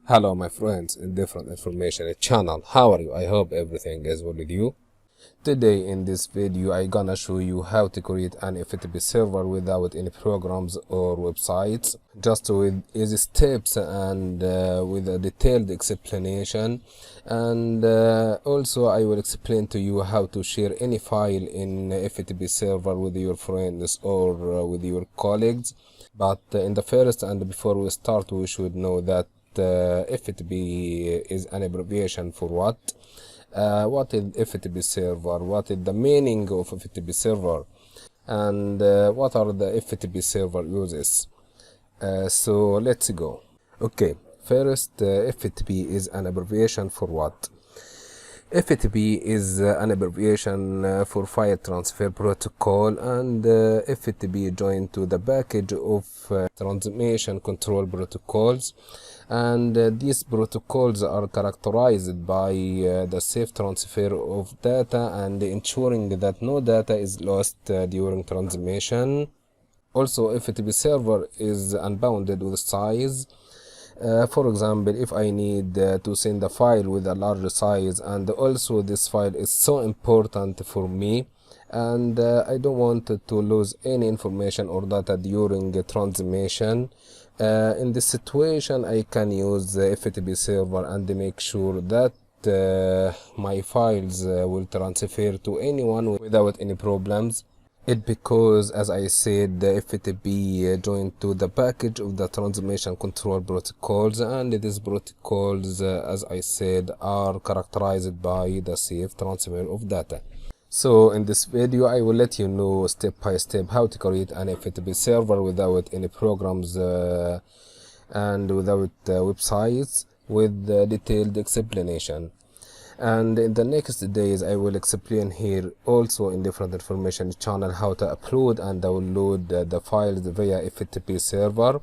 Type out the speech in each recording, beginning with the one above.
Hello my friends in different information channel. How are you? I hope everything is well with you. Today in this video I gonna show you how to create an FTP server without any programs or websites, just with easy steps and with a detailed explanation. And also I will explain to you how to share any file in FTP server with your friends or with your colleagues. But in the first and before we start, we should know that FTP is an abbreviation for what? What is FTP server? What is the meaning of FTP server? And what are the FTP server uses? So let's go. Okay, first, FTP is an abbreviation for what? FTP is an abbreviation for File Transfer Protocol, and FTP joined to the package of transmission control protocols, and these protocols are characterized by the safe transfer of data and ensuring that no data is lost during transmission. Also, FTP server is unbounded with size. For example, if I need to send a file with a large size, and also this file is so important for me, and I don't want to lose any information or data during transmission. In this situation, I can use the FTP server and make sure that my files will transfer to anyone without any problems. It because, as I said, the FTP joined to the package of the transmission control protocols, and these protocols, as I said, are characterized by the safe transfer of data. So in this video I will let you know step by step how to create an FTP server without any programs and without websites, with detailed explanation. And in the next days I will explain here also in different information channel how to upload and download the files via FTP server.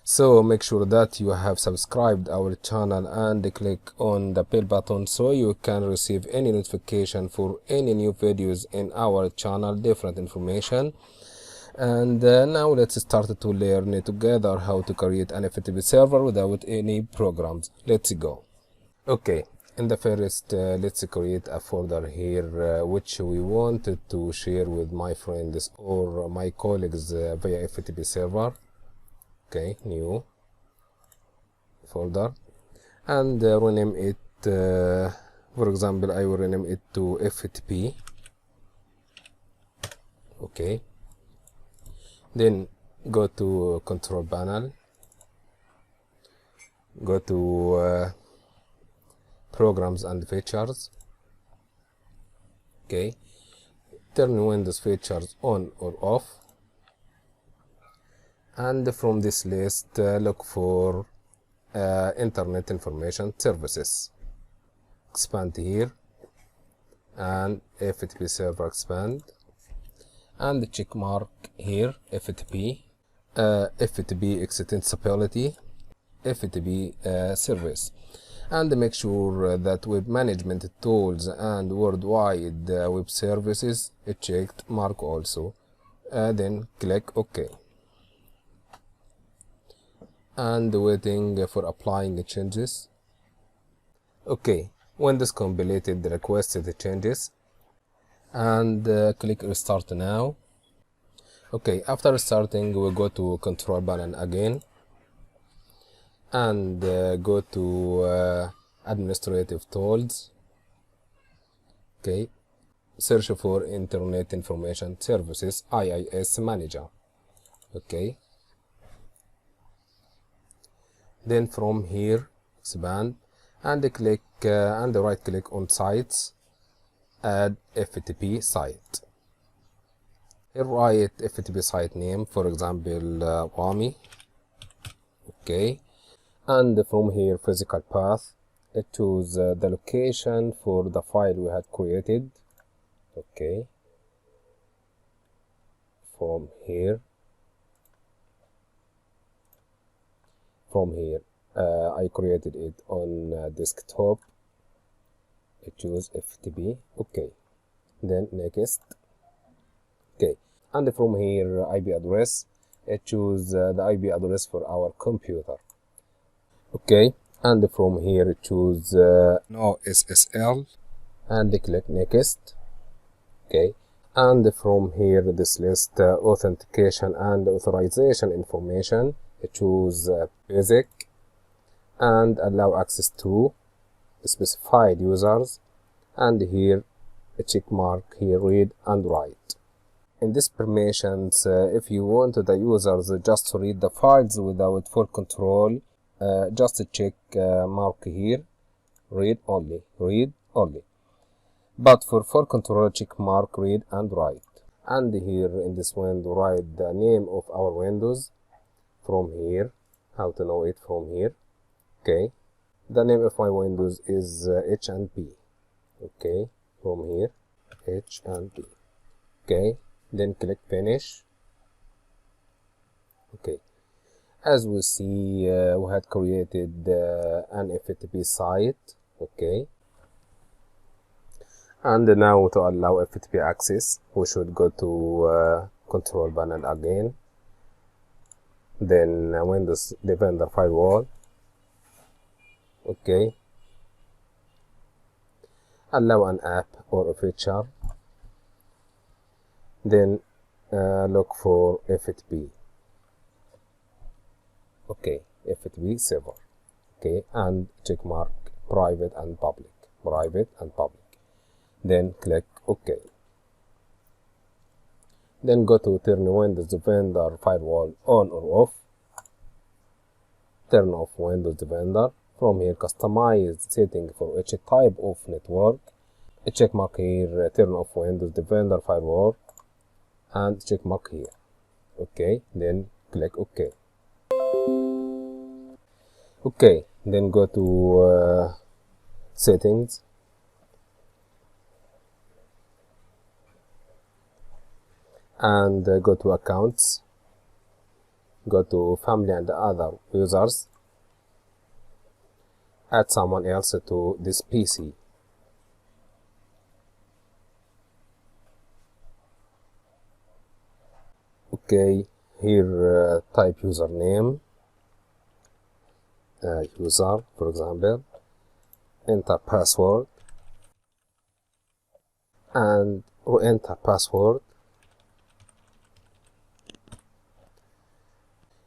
So make sure that you have subscribed our channel and click on the bell button so you can receive any notification for any new videos in our channel, different information. And now let's start to learn together how to create an FTP server without any programs. Let's go. Okay. In the first, let's create a folder here which we wanted to share with my friends or my colleagues via FTP server. Okay, new folder, and rename it, for example, I will rename it to FTP. Okay, then go to control panel, go to programs and features. Okay, turn Windows features on or off, and from this list look for internet information services. Expand here and FTP server expand, and check mark here FTP, FTP extensibility, FTP service. And make sure that web management tools and worldwide web services is checked mark also. Then click OK, and waiting for applying changes. Okay, when this completed, request the changes and click restart now. Okay, after starting we'll go to control panel again and go to administrative tools. Okay, search for internet information services IIS manager. Okay, then from here expand and click and right click on sites, add FTP site. Here write FTP site name, for example WAMI. Okay, and from here physical path, choose the location for the file we had created. Okay, from here I created it on desktop. I choose FTP. Okay, then next. Okay, and from here IP address, I choose the IP address for our computer. Okay, and from here choose no SSL and click next. Okay, and from here this list authentication and authorization information, choose basic and allow access to specified users, and here a check mark here read and write. In this permissions, if you want the users just to read the files without full control, just check mark here read only, read only. But for full control, check mark read and write. And here in this window, write the name of our windows from here. How to know it from here? Okay, the name of my windows is H and P. Okay, from here H and P. Okay, then click finish. Okay, as we see, we had created an FTP site. Okay, and now to allow FTP access, we should go to control panel again, then Windows Defender Firewall. Okay, allow an app or a feature, then look for FTP. Okay, FTP server. Okay, and check mark private and public, private and public. Then click OK. Then go to turn Windows Defender Firewall on or off. Turn off Windows Defender. From here, customize setting for each type of network. Check mark here, turn off Windows Defender Firewall, and check mark here. Okay, then click OK. Okay, then go to settings. And go to accounts, go to family and other users, add someone else to this PC. Okay, here type username, user for example, enter password and re-enter password.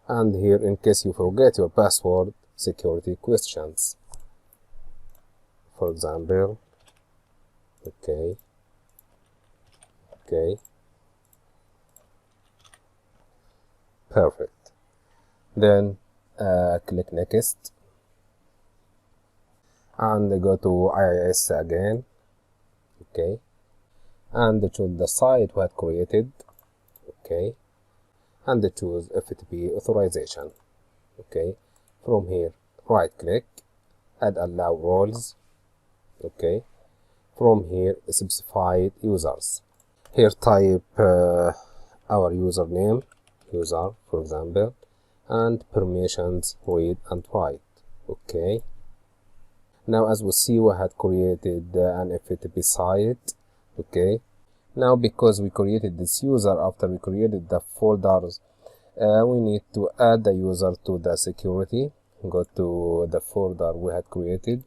And here, in case you forget your password, security questions. For example, okay, perfect. Then click next, and go to IIS again. Okay, and choose the site we had created. Okay, and choose FTP authorization. Okay, from here right click, add allow roles. Okay, from here specified users. Here type our username, user for example, and permissions read and write. Okay, now as we see, we had created an FTP site. Okay, now because we created this user after we created the folders, we need to add the user to the security. Go to the folder we had created,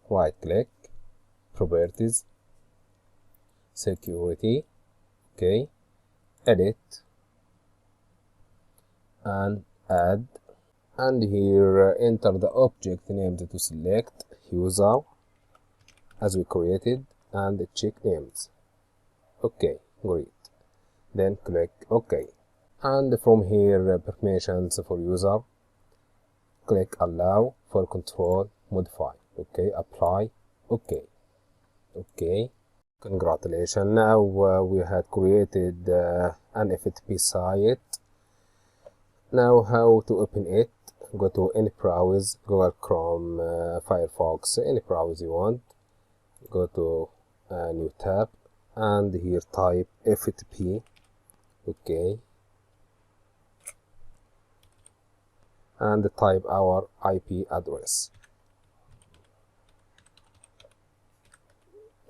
right click, properties, security. Okay, edit and add, and here enter the object named to select user as we created and check names. Okay, great. Then click OK. And from here, permissions for user, click allow, for control, modify. Okay, apply. Okay, okay. Congratulations. Now we had created an FTP site. Now how to open it? Go to any browser, Google Chrome, Firefox, any browser you want. Go to a new tab, and here type FTP. Okay, and type our IP address.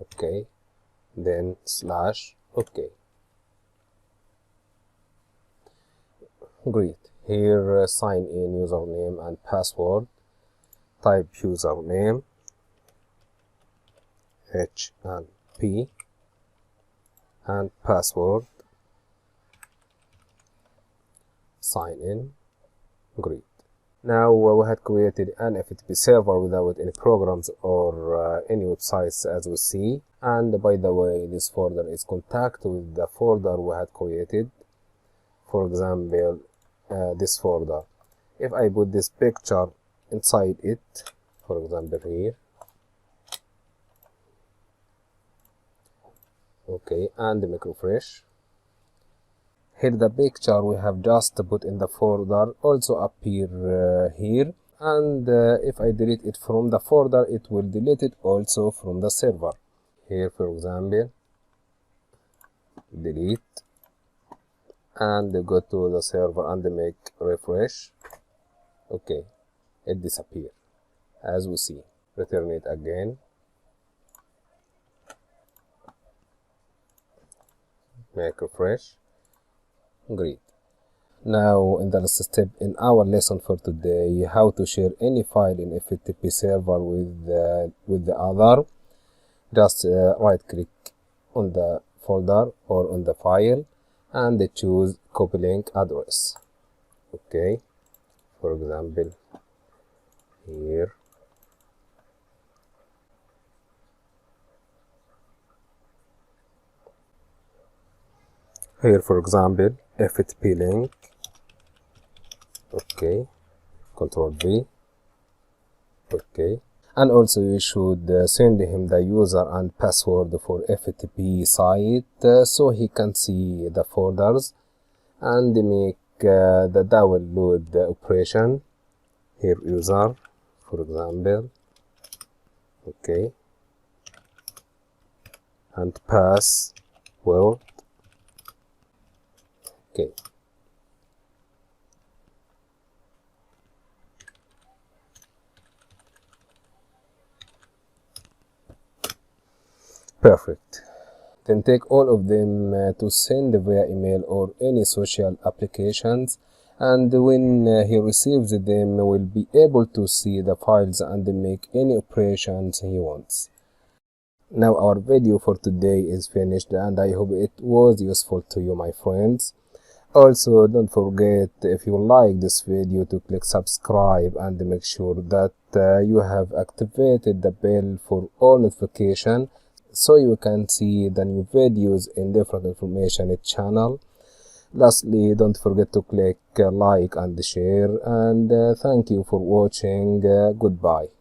Okay, then slash. Okay, great. Here sign in username and password, type username H and P and password, sign in, great. Now we had created an FTP server without any programs or any websites, as we see. And by the way, this folder is contact with the folder we had created. For example, this folder, if I put this picture inside it, for example here, okay, and make refresh, here the picture we have just put in the folder also appear here, and if I delete it from the folder, it will delete it also from the server. Here, for example, delete, and go to the server and make refresh. Okay, it disappeared, as we see. Return it again, make refresh, great. Now in the last step in our lesson for today, how to share any file in FTP server with the other. Just right click on the folder or on the file and choose copy link address. Okay, for example here, for example FTP link. Okay, Control V. Okay, and also you should send him the user and password for FTP site so he can see the folders and make the download operation. Here user, for example, okay, and password. Okay, perfect. Then take all of them to send via email or any social applications, and when he receives them, will be able to see the files and make any operations he wants. Now our video for today is finished, and I hope it was useful to you, my friends. Also, don't forget, if you like this video, to click subscribe and make sure that you have activated the bell for all notifications so you can see the new videos in different information channel. Lastly, don't forget to click like and share, and thank you for watching. Goodbye.